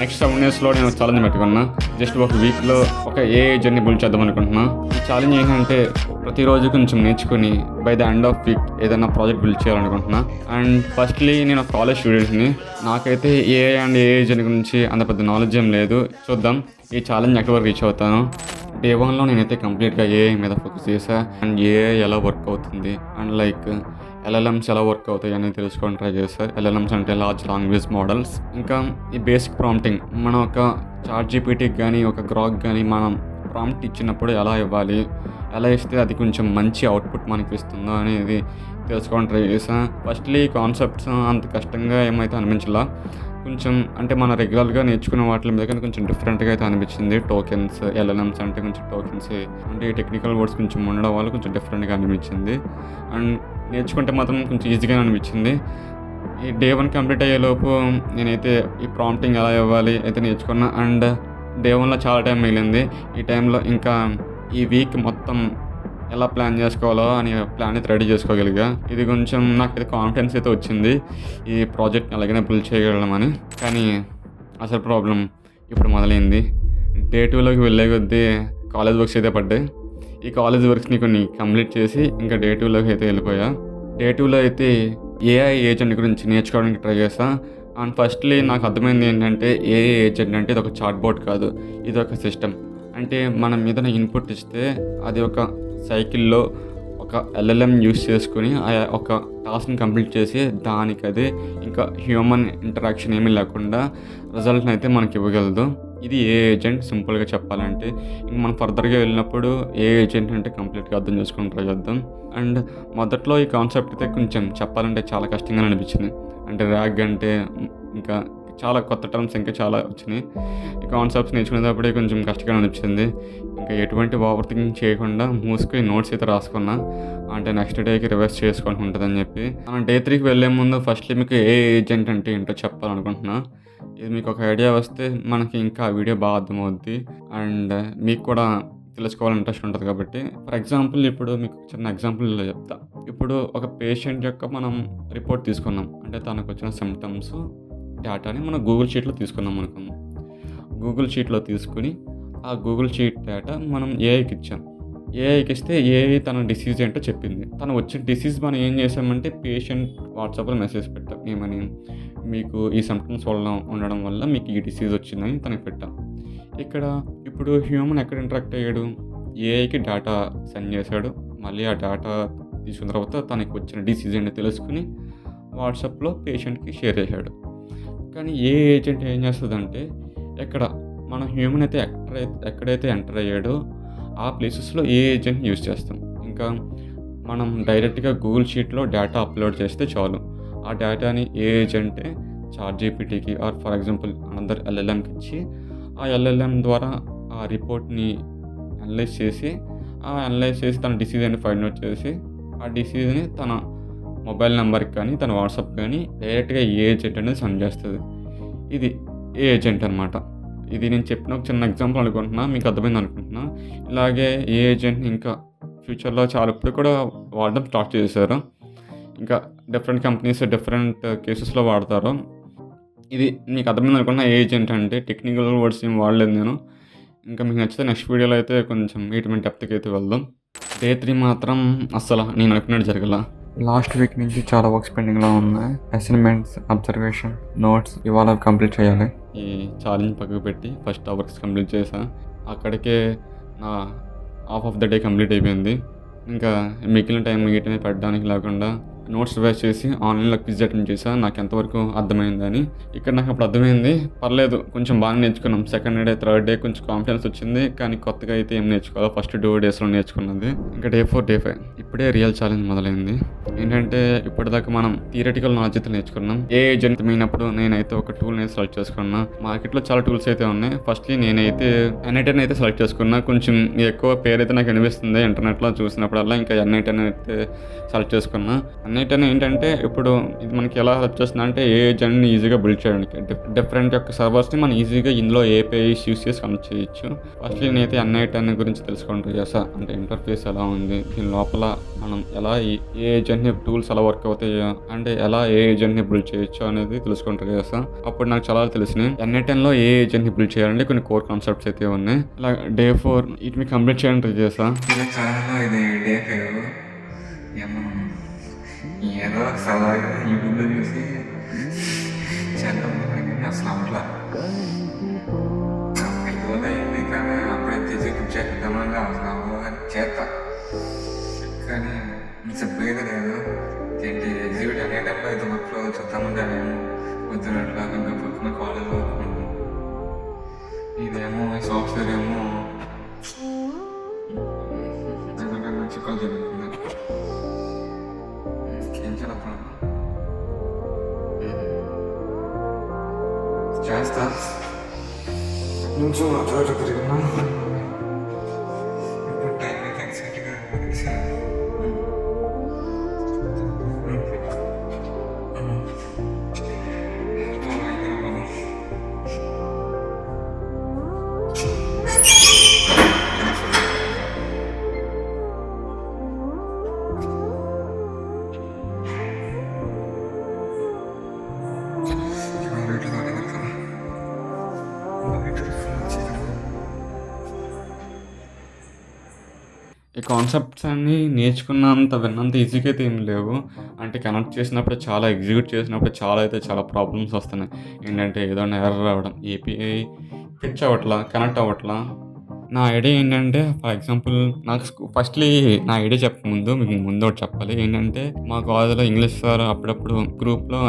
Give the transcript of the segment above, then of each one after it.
Next 7 డేస్లో నేను challenge పెట్టుకున్నా. జస్ట్ ఒక వీక్లో ఒక ఏఐ జర్నీ బిల్డ్ చేద్దాం అనుకుంటున్నా. ఈ ఛాలెంజ్ ఏంటంటే ప్రతిరోజు కొంచెం నేర్చుకుని by the end of week ఏదైనా ప్రాజెక్ట్ బిల్డ్ చేయాలనుకుంటున్నా. అండ్ ఫస్ట్లీ నేను ఒక కాలేజ్ స్టూడెంట్ని. నాకైతే ఏఐ అండ్ ఏఐ జర్నీ గురించి అంత పెద్ద నాలెడ్జ్ ఏం లేదు. చూద్దాం ఈ ఛాలెంజ్ ఎక్కడి వరకు రీచ్ అవుతాను. డే 1లో నేనైతే కంప్లీట్గా ఏఐ మీద ఫోకస్ చేశా. అండ్ ఏఐ ఎలా వర్క్ అవుతుంది అండ్ లైక్ ఎల్ఎల్ఎమ్స్ ఎలా వర్క్ అవుతాయి అని తెలుసుకొని ట్రై చేస్తారు. ఎల్ఎల్ఎమ్స్ అంటే లార్జ్ లాంగ్వేజ్ మోడల్స్. ఇంకా ఈ బేసిక్ ప్రాంప్టింగ్, మనం ఒక చాట్ జీపీటీకి కానీ ఒక గ్రాక్ కానీ మనం ప్రాంప్ట్ ఇచ్చినప్పుడు ఎలా ఇవ్వాలి, ఎలా ఇస్తే అది కొంచెం మంచి అవుట్పుట్ మనకి ఇస్తుందో అనేది తెలుసుకొని ట్రై చేసాను. ఫస్ట్లీ కాన్సెప్ట్స్ అంత కష్టంగా ఏమైతే అనిపించలా. కొంచెం అంటే మన రెగ్యులర్గా నేర్చుకునే వాటి మీద కానీ కొంచెం డిఫరెంట్గా అయితే అనిపించింది. టోకెన్స్, ఎల్ఎల్ఎమ్స్ అంటే కొంచెం టోకెన్స్ అంటే ఈ టెక్నికల్ వర్డ్స్ కొంచెం ఉండడం వల్ల కొంచెం డిఫరెంట్గా అనిపించింది. అండ్ నేర్చుకుంటే మాత్రం కొంచెం ఈజీగా అనిపించింది. ఈ డే 1 కంప్లీట్ అయ్యేలోపు నేనైతే ఈ ప్రాంప్టింగ్ ఎలా ఇవ్వాలి అయితే నేర్చుకున్నా. అండ్ డే 1లో చాలా టైం మిగిలింది. ఈ టైంలో ఇంకా ఈ వీక్ మొత్తం ఎలా ప్లాన్ చేసుకోవాలో అని ప్లాన్ అయితే రెడీ చేసుకోగలిగా. ఇది కొంచెం నాకైతే కాన్ఫిడెన్స్ అయితే వచ్చింది ఈ ప్రాజెక్ట్ని అలాగనే బిల్డ్ చేయగలమని. కానీ అసలు ప్రాబ్లం ఇప్పుడు మొదలైంది. డే 2లోకి వెళ్ళే కొద్దీ కాలేజ్ వర్క్స్ అయితే పడ్డాయి. ఈ కాలేజ్ వర్క్స్ని కొన్ని కంప్లీట్ చేసి ఇంకా డే 2లోకి అయితే వెళ్ళిపోయా. డే 2లో అయితే ఏఐ ఏజెంట్ గురించి నేర్చుకోవడానికి ట్రై చేసా. అండ్ ఫస్ట్లీ నాకు అర్థమైంది ఏంటంటే ఏఐ ఏజెంట్ అంటే ఇది ఒక చాట్ బోట్ కాదు, ఇది ఒక సిస్టమ్. అంటే మనం ఏదైనా ఇన్పుట్ ఇస్తే అది ఒక సైకిల్లో ఒక ఎల్ఎల్ఎం యూస్ చేసుకుని ఒక టాస్క్ని కంప్లీట్ చేసి దానికి అదే ఇంకా హ్యూమన్ ఇంటరాక్షన్ ఏమీ లేకుండా రిజల్ట్ని అయితే మనకి ఇవ్వగలదు. ఇది ఏ ఏజెంట్ సింపుల్గా చెప్పాలంటే. ఇంక మనం ఫర్దర్గా వెళ్ళినప్పుడు ఏ ఏజెంట్ అంటే కంప్లీట్గా అర్థం చేసుకొని ట్రై చేద్దాం. అండ్ మొదట్లో ఈ కాన్సెప్ట్ అయితే కొంచెం చెప్పాలంటే చాలా కష్టంగా అనిపించింది. అంటే ర్యాగ్ అంటే ఇంకా చాలా కొత్త టర్మ్స్ ఇంకా చాలా వచ్చినాయి. ఈ కాన్సెప్ట్స్ నేర్చుకునేటప్పుడే కొంచెం కష్టంగా అనిపించింది. ఇంకా ఎటువంటి ఓవర్ థింకింగ్ చేయకుండా మూసుకొని నోట్స్ అయితే రాసుకున్నా. అంటే నెక్స్ట్ డేకి రివర్స్ చేసుకొని ఉంటుందని చెప్పి. మనం డే 3కి వెళ్ళే ముందు ఫస్ట్లీ మీకు ఏ ఏజెంట్ అంటే ఏంటో చెప్పాలనుకుంటున్నా. ఇది మీకు ఒక ఐడియా వస్తే మనకి ఇంకా వీడియో బాగా అర్థమవుద్ది అండ్ మీకు కూడా తెలుసుకోవాలని ఇంట్రెస్ట్ ఉంటుంది కాబట్టి. ఫర్ ఎగ్జాంపుల్ ఇప్పుడు మీకు చిన్న ఎగ్జాంపుల్ చెప్తా. ఇప్పుడు ఒక పేషెంట్ యొక్క మనం రిపోర్ట్ తీసుకున్నాం. అంటే తనకు వచ్చిన సిమ్టమ్స్ డేటాని మనం గూగుల్ షీట్లో తీసుకున్నాం అనుకుందాం. గూగుల్ షీట్లో తీసుకుని ఆ గూగుల్ షీట్ డేటా మనం ఏఐకి ఇచ్చాం. ఏఐకి ఇస్తే ఏఐ తన డిసీజ్ ఏంటో చెప్పింది. తను వచ్చిన డిసీజ్ మనం ఏం చేసామంటే పేషెంట్ వాట్సాప్లో మెసేజ్ పెట్టాం. ఏమని, మీకు ఈ సిమ్టమ్స్ వల్ల ఉండడం వల్ల మీకు ఈ డిసీజ్ వచ్చిందని తనకి పెట్టాం. ఇక్కడ ఇప్పుడు హ్యూమన్ ఎక్కడ ఇంటరాక్ట్ అయ్యాడు, ఏఐకి డేటా సెండ్ చేశాడు. మళ్ళీ ఆ డేటా తీసుకున్న తర్వాత తనకి వచ్చిన డిసీజ్ ఏంటో తెలుసుకుని వాట్సాప్లో పేషెంట్కి షేర్ చేశాడు. కానీ ఏ ఏజెంట్ ఏం చేస్తుందంటే ఎక్కడ మన హ్యూమన్ అయితే ఎక్కడైతే ఎంటర్ అయ్యాడో ఆ ప్లేసెస్లో ఏ ఏజెంట్ యూజ్ చేస్తాం. ఇంకా మనం డైరెక్ట్గా గూగుల్ షీట్లో డేటా అప్లోడ్ చేస్తే చాలు. ఆ డేటాని ఏ ఏజెంటే చాట్ జీపీటీకి ఆర్ ఫర్ ఎగ్జాంపుల్ అనదర్ ఎల్ఎల్ఎంకి ఇచ్చి ఆ ఎల్ఎల్ఎం ద్వారా ఆ రిపోర్ట్ని అనలైజ్ చేసి తన డిసీజ్ అని ఫైండ్ అవుట్ చేసి ఆ డిసీజ్ని తన మొబైల్ నెంబర్కి కానీ తన వాట్సాప్ కానీ డైరెక్ట్గా ఏ ఏజెంట్ అనేది సెండ్ చేస్తుంది. ఇది ఏ ఏజెంట్ అనమాట. ఇది నేను చెప్పిన ఒక చిన్న ఎగ్జాంపుల్ అనుకుంటున్నా, మీకు అర్థమైంది అనుకుంటున్నా. ఇలాగే ఏ ఏజెంట్ని ఇంకా ఫ్యూచర్లో చాలా ఇప్పుడు కూడా వాడడం స్టార్ట్ చేశారు. ఇంకా డిఫరెంట్ కంపెనీస్ డిఫరెంట్ కేసెస్లో వాడతారు. ఇది మీకు అర్థమైంది అనుకున్నా. ఏ ఏజెంట్ అంటే టెక్నికల్ వర్డ్స్ ఏం వాడలేదు నేను. ఇంకా మీకు నచ్చితే నెక్స్ట్ వీడియోలో అయితే కొంచెం వీటి డెప్త్కి అయితే వెళ్దాం. డే 3 మాత్రం అస్సలు నేను అనుకున్నట్టు జరగల. లాస్ట్ వీక్ నుంచి చాలా వర్క్స్ పెండింగ్లో ఉన్నాయి. అసైన్మెంట్స్, అబ్జర్వేషన్, నోట్స్ ఇవాళ కంప్లీట్ చేయాలి. ఈ ఛాలెంజ్ పక్కకు పెట్టి ఫస్ట్ ఆ వర్క్స్ కంప్లీట్ చేశా. అక్కడికే నా half of the day complete అయిపోయింది. ఇంకా మిగిలిన టైం మిగిలిన పెట్టడానికి లేకుండా నోట్స్ రివైజ్ చేసి ఆన్లైన్లో క్విజ్ అటెండ్ చేశాను. నాకు ఎంతవరకు అర్థమైందని ఇక్కడ నాకు అప్పుడు అర్థమైంది. పర్లేదు, కొంచెం బాగా నేర్చుకున్నాం. సెకండ్ డే, థర్డ్ డే కొంచెం కాన్ఫిడెన్స్ వచ్చింది. కానీ కొత్తగా అయితే ఏం నేర్చుకోవాలో ఫస్ట్ 2 డేస్లో నేర్చుకున్నది. ఇంకా డే 4, డే 5 ఇప్పుడే రియల్ ఛాలెంజ్ మొదలైంది. ఏంటంటే ఇప్పటిదాకా మనం థియరిటికల్ నాలెడ్జ్ అయితే నేర్చుకున్నాం. ఏ ఏజెంట్ అయినప్పుడు నేనైతే ఒక టూల్ని సెలెక్ట్ చేసుకున్నా. మార్కెట్లో చాలా టూల్స్ అయితే ఉన్నాయి. ఫస్ట్లీ నేనైతే N8 అయితే సెలెక్ట్ చేసుకున్నా. కొంచెం ఎక్కువ పేరు అయితే నాకు అనిపిస్తుంది ఇంటర్నెట్లో చూసినప్పుడల్లా. ఇంకా N8 అయితే సెలెక్ట్ చేసుకున్నా. అన్నిటిని ఏంటంటే ఇప్పుడు ఇది మనకి ఎలా హెల్ప్ చేస్తుందంటే ఏఐ జర్నీని ఈజీగా బిల్డ్ చేయడానికి డిఫరెంట్ యొక్క సర్వర్స్ని మనం ఈజీగా ఇందులో ఏపీఐస్ యూస్ చేసి కనెక్ట్ చేయొచ్చు. ఫస్ట్లీ నేనైతే అన్నిటిని గురించి తెలుసుకుంటూ చేస్తా. అంటే ఇంటర్ఫేస్ ఎలా ఉంది, దీని లోపల మనం ఎలా ఈ ఏఐ జర్నీ టూల్స్ ఎలా వర్క్ అవుతాయో, అంటే ఎలా ఏఐ జర్నీ బిల్డ్ చేయొచ్చు అనేది తెలుసుకుంటూ చేస్తా. అప్పుడు నాకు చాలా తెలిసినాయి. N10లో ఏఐ జర్నీ బిల్డ్ చేయాలంటే కొన్ని కోర్ కాన్సెప్ట్స్ అయితే ఉన్నాయి. ఇలా డే 4 వీటిని కంప్లీట్ చేయడానికి ట్రై చేస్తా. ఇది డే 5 ఏదో సరదాగా యూట్యూబ్లో చూసి చేద్దాం అసలు అట్లా 5 రోజులు అయింది కానీ అప్పుడే తీసి చేద్దామని అసలు చేస్తా. కానీ చెప్పలేదు లేదు ఏంటి ఎగ్జిక్యూట్ అనే టైంలో అయితే వర్క్లో చూద్దామంటే నేను పొద్దునట్లా ఇంకా పొద్దున కాలేజ్లో వర్క్ ఇదేమో సాఫ్ట్వేర్ ఏమో చిక్కలు జరుగుతుంది. ఏం చేద్దాం చేస్తా కొంచెం అటు తిరిగినా ఇప్పుడు టైం అయితే ఎగ్జాక్ట్గా ఈ కాన్సెప్ట్స్ అన్నీ నేర్చుకున్నంత విన్నంత ఈజీగా అయితే ఏం లేవు. అంటే కనెక్ట్ చేసినప్పుడు ఎగ్జిక్యూట్ చేసినప్పుడు చాలా ప్రాబ్లమ్స్ వస్తున్నాయి. ఏంటంటే ఏదైనా ఎర్రర్ రావడం, ఏపీఐ ఫిచ్ అవ్వట్లా, కనెక్ట్ అవ్వట్లా. నా ఐడియా ఏంటంటే ఫర్ ఎగ్జాంపుల్ నాకు ఫస్ట్లీ నా ఐడియా చెప్పకముందు మీకు ముందు ఒకటి చెప్పాలి. ఏంటంటే మా కాలేజ్లో ఇంగ్లీష్ సార్ అప్పుడప్పుడు గ్రూప్లో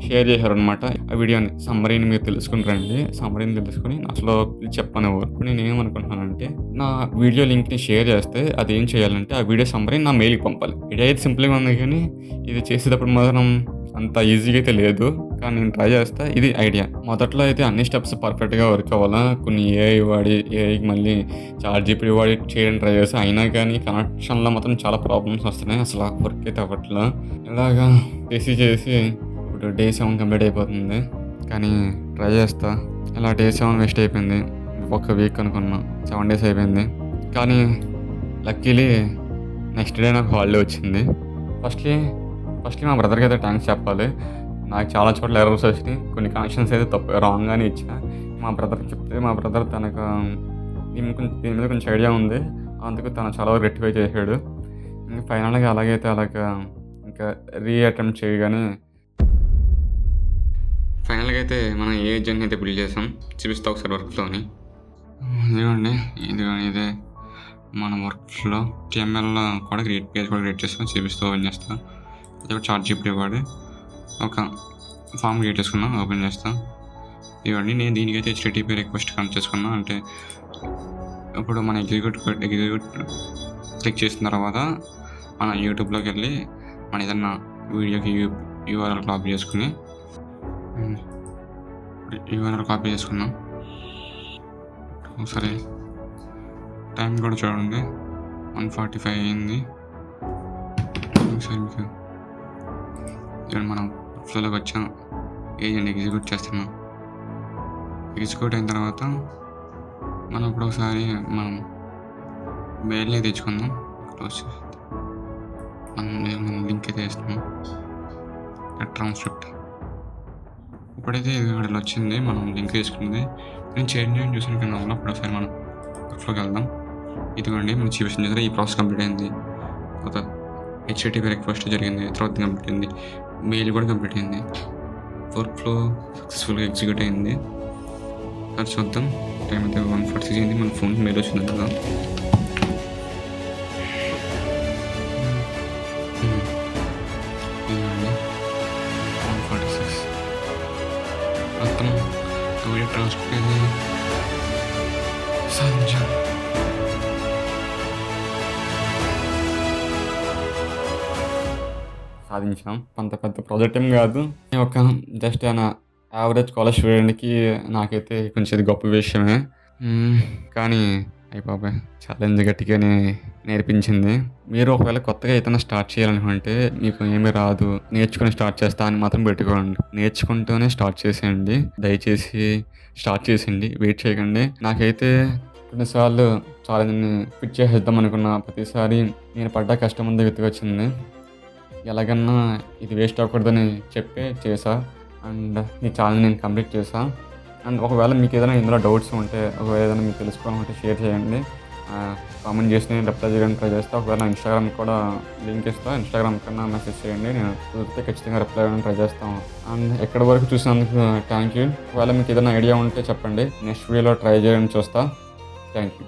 షేర్ చేశారనమాట ఆ వీడియోని. సమ్మరీని మీరు తెలుసుకుని రండి, సమ్మరీని తెలుసుకుని అసలు చెప్పాను. ఇప్పుడు నేను ఏమనుకుంటున్నానంటే నా వీడియో లింక్ని షేర్ చేస్తే అది ఏం చేయాలంటే ఆ వీడియో సమ్మరీ నా మెయిల్కి పంపాలి. ఐడియా అయితే సింపుల్గా ఉంది కానీ ఇది చేసేటప్పుడు మాత్రం అంత ఈజీగా అయితే లేదు. కానీ నేను ట్రై చేస్తా. ఇది ఐడియా. మొదట్లో అయితే అన్ని స్టెప్స్ పర్ఫెక్ట్గా వర్క్ అవ్వాలా. కొన్ని ఏఐకి మళ్ళీ చాట్‌జీపీటీ వాడి చేయడానికి ట్రై చేస్తా. అయినా కానీ కనెక్షన్లో మాత్రం చాలా ప్రాబ్లమ్స్ వస్తున్నాయి. అసలు వర్క్ అయితే అవ్వట్లా. ఇలాగా చేసి ఇప్పుడు డే 7 కంప్లీట్ అయిపోతుంది. కానీ ట్రై చేస్తా. ఇలా డే 7 వేస్ట్ అయిపోయింది. ఒక వీక్ అనుకున్నా, 7 days అయిపోయింది. కానీ లక్కీలీ నెక్స్ట్ డే నాకు హాలిడే వచ్చింది. ఫస్ట్లీ మా బ్రదర్కి అయితే థ్యాంక్స్ చెప్పాలి. నాకు చాలా చోట్ల ఎర్రర్స్ వచ్చినాయి. కొన్ని కనెక్షన్స్ అయితే రాంగ్గానే ఇచ్చా. మా బ్రదర్కి చెప్తే మా బ్రదర్ తనకు దీని మీద కొంచెం ఐడియా ఉంది. అందుకు తను చాలా వరకు రెక్టిఫై చేశాడు. ఇంకా ఫైనల్గా అలాగా ఇంకా అటెంప్ట్ చేయగానే ఫైనల్గా అయితే మనం ఏ జర్నీ అయితే బిల్డ్ చేసాం చూపిస్తా ఒకసారి వర్క్ఫ్లోని. ఇదే మన వర్క్ఫ్లో HTML కూడా పేజ్ కూడా క్రియేట్ చేస్తాం. చూపిస్తూ ఓపెన్ చేస్తాం. అది కూడా చాట్‌జీపీటీ వాడి ఒక ఫామ్ క్రియేట్ చేసుకున్నా, ఓపెన్ చేస్తాం. ఇవన్నీ నేను దీనికైతే HTTP రిక్వెస్ట్ కనెక్ట్ చేసుకున్నా. అంటే ఇప్పుడు మన ఎగ్జిక్యూట్ క్లిక్ చేసిన తర్వాత మన యూట్యూబ్లోకి వెళ్ళి మన ఏదన్నా వీడియోకి యూఆర్ఎల్ కాపీ చేసుకున్నాం. ఒకసారి టైం కూడా చూడండి, 1:45 అయింది. ఒకసారి మీకు మనం ఫ్లోలోకి వచ్చాం. ఏజెంట్ ఎగ్జిక్యూట్ చేస్తున్నాం. ఎగ్జిక్యూట్ అయిన తర్వాత మనం ఇప్పుడు ఒకసారి మనం మెయిల్ని తెచ్చుకుందాం. క్లోజ్ మనం లింక్ అయితే వేస్తున్నాం. ట్రాన్స్క్రిప్ట్ ఇప్పుడైతే ఇక్కడ వచ్చింది. మనం లింక్ తీసుకున్నది నేను చేంజ్ చూసాను కానీ అప్పుడు ఒకసారి మనం వర్క్ఫ్లోకి వెళ్దాం. ఇదిగోండి మనం చూపించిన దగ్గర ఈ ప్రాసెస్ కంప్లీట్ అయింది. తర్వాత HTTP రిక్వెస్ట్ జరిగింది, తర్వాత కంప్లీట్ అయింది. మెయిల్ కూడా కంప్లీట్ అయింది. వర్క్ఫ్లో సక్సెస్ఫుల్గా ఎగ్జిక్యూట్ అయింది. అది చూద్దాం. టైం అయితే 1:46 అయింది. మన ఫోన్కి మెయిల్ వచ్చింది కదా. మొత్తం వీడియో ట్రాన్స్ఫర్ అయింది. సాధించాం. అంత పెద్ద ప్రాజెక్ట్ ఏం కాదు. ఒక జస్ట్ యావరేజ్ కాలేజ్ స్టూడెంట్కి నాకైతే కొంచెం ఇది గొప్ప విషయమే. కానీ అయ్య బాబోయ్! ఛాలెంజ్ గట్టిగానే నేర్పించింది. మీరు ఒకవేళ కొత్తగా ఏదైనా స్టార్ట్ చేయాలనుకుంటే మీకు ఏమీ రాదు, నేర్చుకొని స్టార్ట్ చేస్తా అని మాత్రం పెట్టుకోకండి. నేర్చుకుంటూనే స్టార్ట్ చేసేయండి. దయచేసి స్టార్ట్ చేసేయండి. వెయిట్ చేయకండి. నాకైతే కొన్నిసార్లు ఛాలెంజ్‌ని క్విట్ చేసేద్దాం అనుకున్న ప్రతిసారి నేను పడ్డ కష్టం అంతా గుర్తుకొచ్చింది. ఎలాగన్నా ఇది వేస్ట్ అవ్వకూడదని చెప్పే చేశా. అండ్ ఈ ఛాలెంజ్ నేను కంప్లీట్ చేశా. అండ్ ఒకవేళ మీకు ఏదైనా ఇందులో డౌట్స్ ఉంటే, ఒకవేళ ఏదైనా మీకు తెలుసుకోవాలంటే షేర్ చేయండి. కామెంట్ చేసి నేను రిప్లై చేయడానికి ట్రై చేస్తా. ఒకవేళ ఇన్‌స్టాగ్రామ్‌కి కూడా లింక్ ఇస్తా. ఇన్‌స్టాగ్రామ్ కన్నా మెసేజ్ చేయండి. నేను కుదిరితే ఖచ్చితంగా రిప్లై ఇవ్వడానికి ట్రై చేస్తాను. అండ్ ఇక్కడి వరకు చూసినందుకు థ్యాంక్ యూ. ఒకవేళ మీకు ఏదైనా ఐడియా ఉంటే చెప్పండి. నెక్స్ట్ వీడియోలో ట్రై చేయడానికి చూస్తా. Thank you.